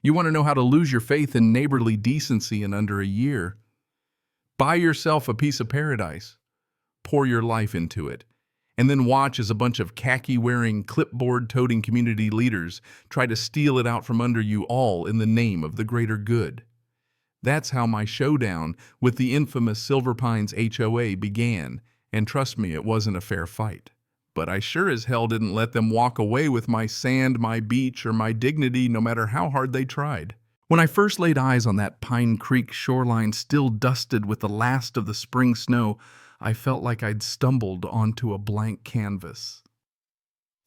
You want to know how to lose your faith in neighborly decency in under a year? Buy yourself a piece of paradise. Pour your life into it. And then watch as a bunch of khaki-wearing, clipboard-toting community leaders try to steal it out from under you all in the name of the greater good. That's how my showdown with the infamous Silver Pines HOA began, and trust me, it wasn't a fair fight. But I sure as hell didn't let them walk away with my sand, my beach, or my dignity, no matter how hard they tried. When I first laid eyes on that Pine Creek shoreline still dusted with the last of the spring snow, I felt like I'd stumbled onto a blank canvas.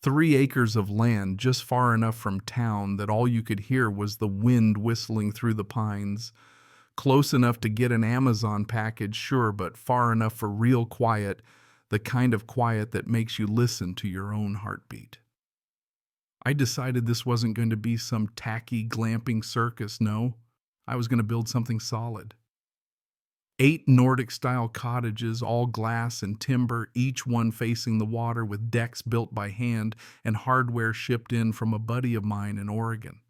3 acres of land just far enough from town that all you could hear was the wind whistling through the pines. Close enough to get an Amazon package, sure, but far enough for real quiet, the kind of quiet that makes you listen to your own heartbeat. I decided this wasn't going to be some tacky glamping circus, no. I was going to build something solid. 8 Nordic-style cottages, all glass and timber, each one facing the water with decks built by hand and hardware shipped in from a buddy of mine in Oregon.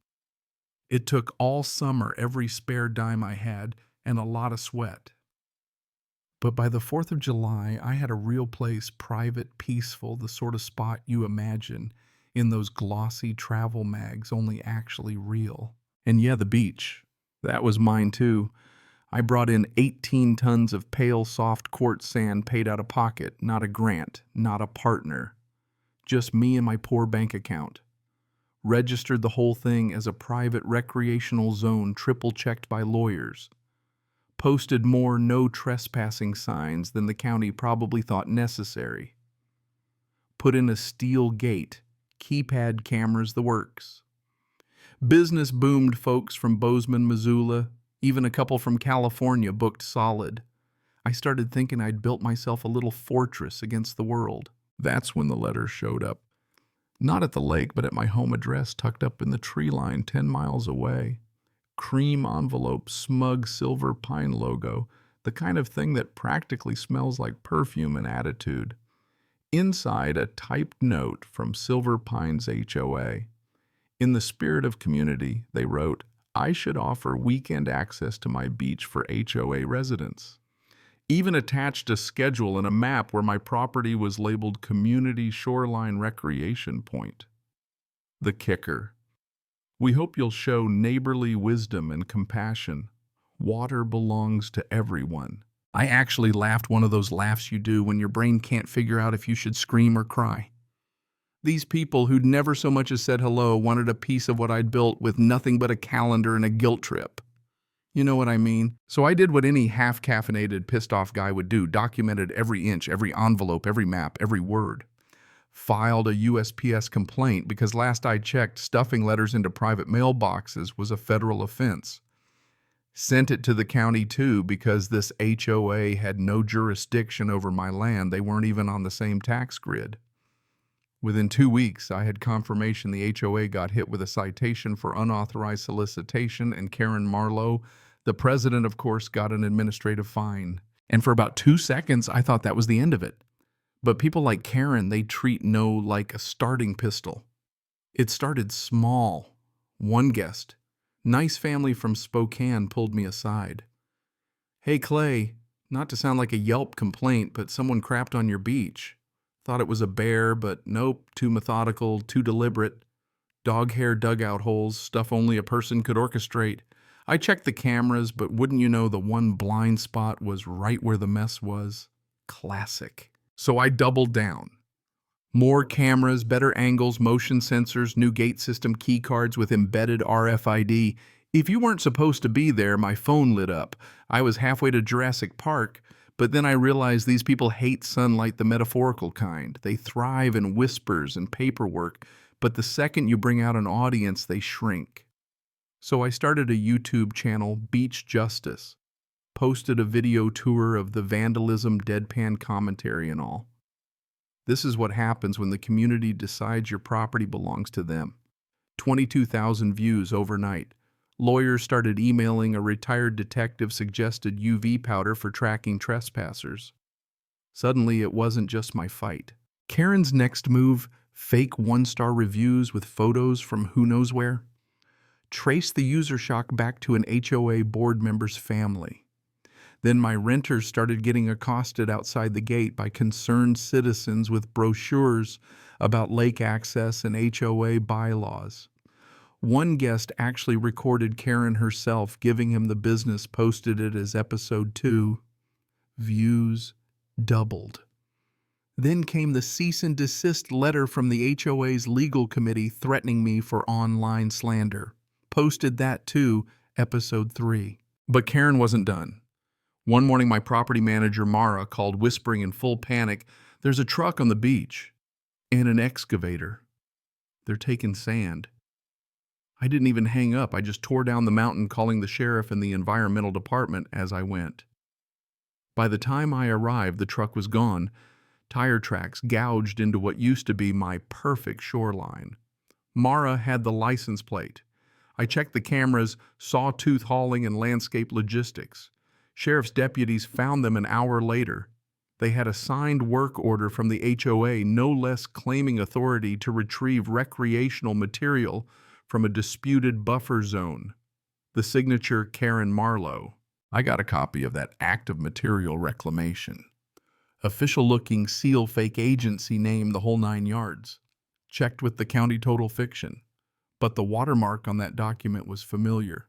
It took all summer every spare dime I had and a lot of sweat. But by the 4th of July, I had a real place, private, peaceful, the sort of spot you imagine in those glossy travel mags, only actually real. And yeah, the beach. That was mine too. I brought in 18 tons of pale, soft quartz sand paid out of pocket, not a grant, not a partner. Just me and my poor bank account. Registered the whole thing as a private recreational zone, triple-checked by lawyers. Posted more no trespassing signs than the county probably thought necessary. Put in a steel gate, keypad cameras, the works. Business boomed. Folks from Bozeman, Missoula, even a couple from California booked solid. I started thinking I'd built myself a little fortress against the world. That's when the letters showed up. Not at the lake, but at my home address tucked up in the tree line 10 miles away. Cream envelope, smug Silver Pine logo, the kind of thing that practically smells like perfume and attitude. Inside, a typed note from Silver Pines HOA. In the spirit of community, they wrote, I should offer weekend access to my beach for HOA residents. Even attached a schedule and a map where my property was labeled Community Shoreline Recreation Point. The kicker. We hope you'll show neighborly wisdom and compassion. Water belongs to everyone. I actually laughed one of those laughs you do when your brain can't figure out if you should scream or cry. These people who'd never so much as said hello wanted a piece of what I'd built with nothing but a calendar and a guilt trip. You know what I mean? So I did what any half-caffeinated, pissed-off guy would do, documented every inch, every envelope, every map, every word. Filed a USPS complaint because last I checked, stuffing letters into private mailboxes was a federal offense. Sent it to the county too because this HOA had no jurisdiction over my land. They weren't even on the same tax grid. Within 2 weeks, I had confirmation the HOA got hit with a citation for unauthorized solicitation, and Karen Marlowe, the president, of course, got an administrative fine. And for about 2 seconds, I thought that was the end of it. But people like Karen, they treat no like a starting pistol. It started small. One guest, nice family from Spokane, pulled me aside. Hey, Clay, not to sound like a Yelp complaint, but someone crapped on your beach. Thought it was a bear, but nope, too methodical, too deliberate. Dog hair dugout holes, stuff only a person could orchestrate. I checked the cameras, but wouldn't you know the one blind spot was right where the mess was? Classic. So I doubled down. More cameras, better angles, motion sensors, new gate system key cards with embedded RFID. If you weren't supposed to be there, my phone lit up. I was halfway to Jurassic Park, but then I realized these people hate sunlight, the metaphorical kind. They thrive in whispers and paperwork, but the second you bring out an audience, they shrink. So I started a YouTube channel, Beach Justice. Posted a video tour of the vandalism, deadpan commentary and all. This is what happens when the community decides your property belongs to them. 22,000 views overnight. Lawyers started emailing. A retired detective suggested UV powder for tracking trespassers. Suddenly, it wasn't just my fight. Karen's next move, fake one-star reviews with photos from who knows where. traced the user shock back to an HOA board member's family. Then my renters started getting accosted outside the gate by concerned citizens with brochures about lake access and HOA bylaws. One guest actually recorded Karen herself giving him the business, posted it as episode 2. Views doubled. Then came the cease and desist letter from the HOA's legal committee threatening me for online slander. Posted that too, episode 3. But Karen wasn't done. One morning, my property manager, Mara, called whispering in full panic, "There's a truck on the beach and an excavator. They're taking sand." I didn't even hang up. I just tore down the mountain, calling the sheriff and the environmental department as I went. By the time I arrived, the truck was gone, tire tracks gouged into what used to be my perfect shoreline. Mara had the license plate. I checked the cameras, Sawtooth Hauling and Landscape Logistics. Sheriff's deputies found them an hour later. They had a signed work order from the HOA, no less, claiming authority to retrieve recreational material from a disputed buffer zone. The signature, Karen Marlowe. I got a copy of that act of material reclamation. Official-looking seal fake agency name, the whole 9 yards. Checked with the county total fiction, but the watermark on that document was familiar.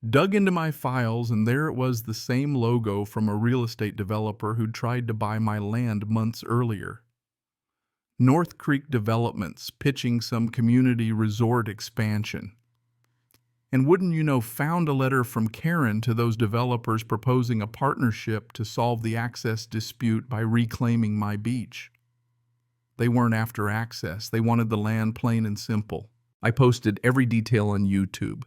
Dug into my files, and there it was, the same logo from a real estate developer who'd tried to buy my land months earlier. North Creek Developments, pitching some community resort expansion. And wouldn't you know, found a letter from Karen to those developers proposing a partnership to solve the access dispute by reclaiming my beach. They weren't after access. They wanted the land, plain and simple. I posted every detail on YouTube.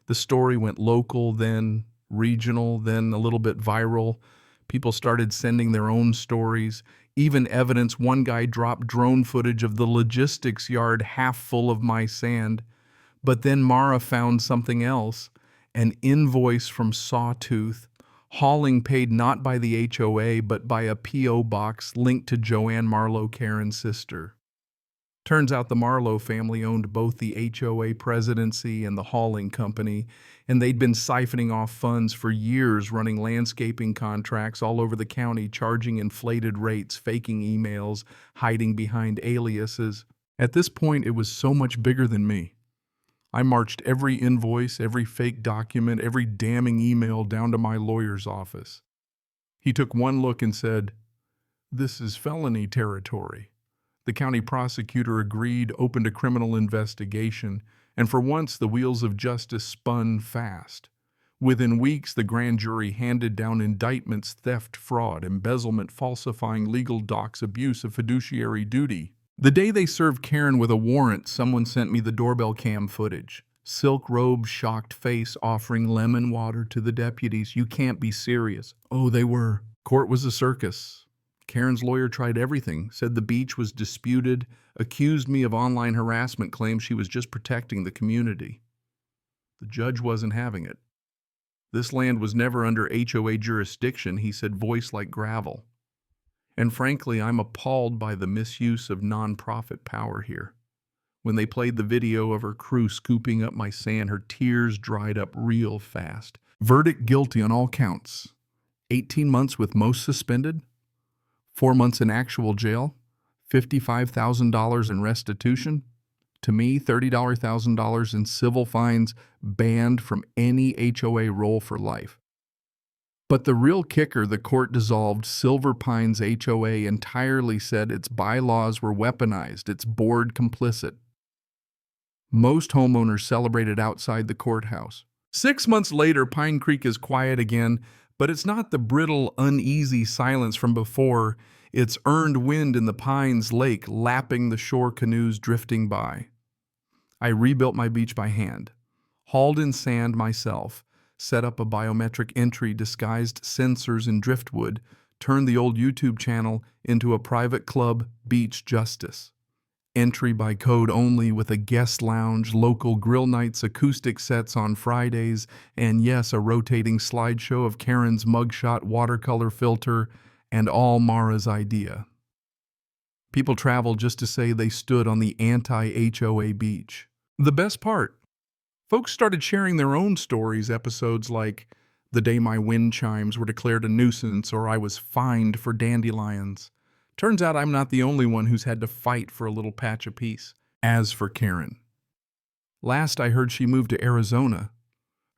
The story went local, then regional, then a little bit viral. People started sending their own stories, even evidence. One guy dropped drone footage of the logistics yard half full of my sand. But then Mara found something else, an invoice from Sawtooth, hauling paid not by the HOA but by a P.O. box linked to Joanne Marlowe, Karen's sister. Turns out the Marlowe family owned both the HOA presidency and the hauling company, and they'd been siphoning off funds for years, running landscaping contracts all over the county, charging inflated rates, faking emails, hiding behind aliases. At this point, it was so much bigger than me. I marched every invoice, every fake document, every damning email down to my lawyer's office. He took one look and said, "This is felony territory." The county prosecutor agreed, opened a criminal investigation, and for once the wheels of justice spun fast. Within weeks, the grand jury handed down indictments: theft, fraud, embezzlement, falsifying legal docs, abuse of fiduciary duty. The day they served Karen with a warrant, someone sent me the doorbell cam footage. Silk robe, shocked face, offering lemon water to the deputies. "You can't be serious." Oh, they were. Court was a circus. Karen's lawyer tried everything, said the beach was disputed, accused me of online harassment, claimed she was just protecting the community. The judge wasn't having it. This land was never under HOA jurisdiction, he said, voice like gravel. And frankly, I'm appalled by the misuse of nonprofit power here. When they played the video of her crew scooping up my sand, her tears dried up real fast. Verdict: guilty on all counts. 18 months with most suspended. 4 months in actual jail, $55,000 in restitution. To me, $30,000 in civil fines, banned from any HOA role for life. But the real kicker, the court dissolved Silver Pines HOA entirely, said its bylaws were weaponized, its board complicit. Most homeowners celebrated outside the courthouse. 6 months later, Pine Creek is quiet again, but it's not the brittle, uneasy silence from before. It's earned wind in the Pines Lake, lapping the shore canoes drifting by. I rebuilt my beach by hand, hauled in sand myself, set up a biometric entry, disguised sensors in driftwood, turned the old YouTube channel into a private club, Beach Justice. Entry by code only, with a guest lounge, local grill nights, acoustic sets on Fridays, and yes, a rotating slideshow of Karen's mugshot watercolor filter, and all Mara's idea. People travel just to say they stood on the anti-HOA beach. The best part, Folks started sharing their own stories, episodes like "The Day My Wind Chimes Were Declared a Nuisance" or "I Was Fined for Dandelions." Turns out I'm not the only one who's had to fight for a little patch of peace. As for Karen, last I heard she moved to Arizona.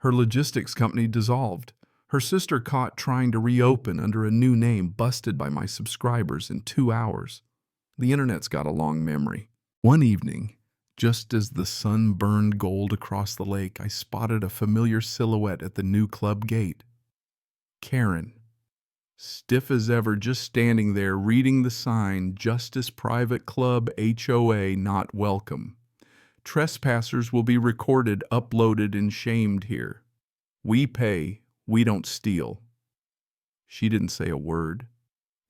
Her logistics company dissolved. Her sister caught trying to reopen under a new name, busted by my subscribers in 2 hours. The internet's got a long memory. One evening, just as the sun burned gold across the lake, I spotted a familiar silhouette at the new club gate. Karen, stiff as ever, just standing there reading the sign, "Justice Private Club HOA Not Welcome. Trespassers will be recorded, uploaded, and shamed here. We pay, we don't steal." She didn't say a word,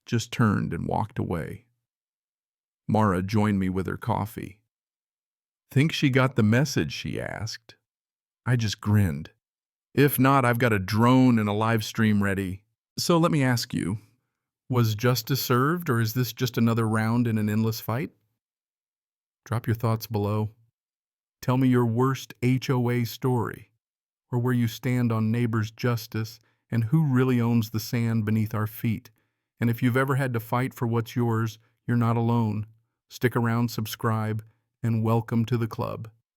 just turned and walked away. Mara joined me with her coffee. "Think she got the message?" she asked. I just grinned. "If not, I've got a drone and a live stream ready. So let me ask you, was justice served, or is this just another round in an endless fight?" Drop your thoughts below. Tell me your worst HOA story, or where you stand on neighbors' justice and who really owns the sand beneath our feet. And if you've ever had to fight for what's yours, you're not alone. Stick around, subscribe, and welcome to the club.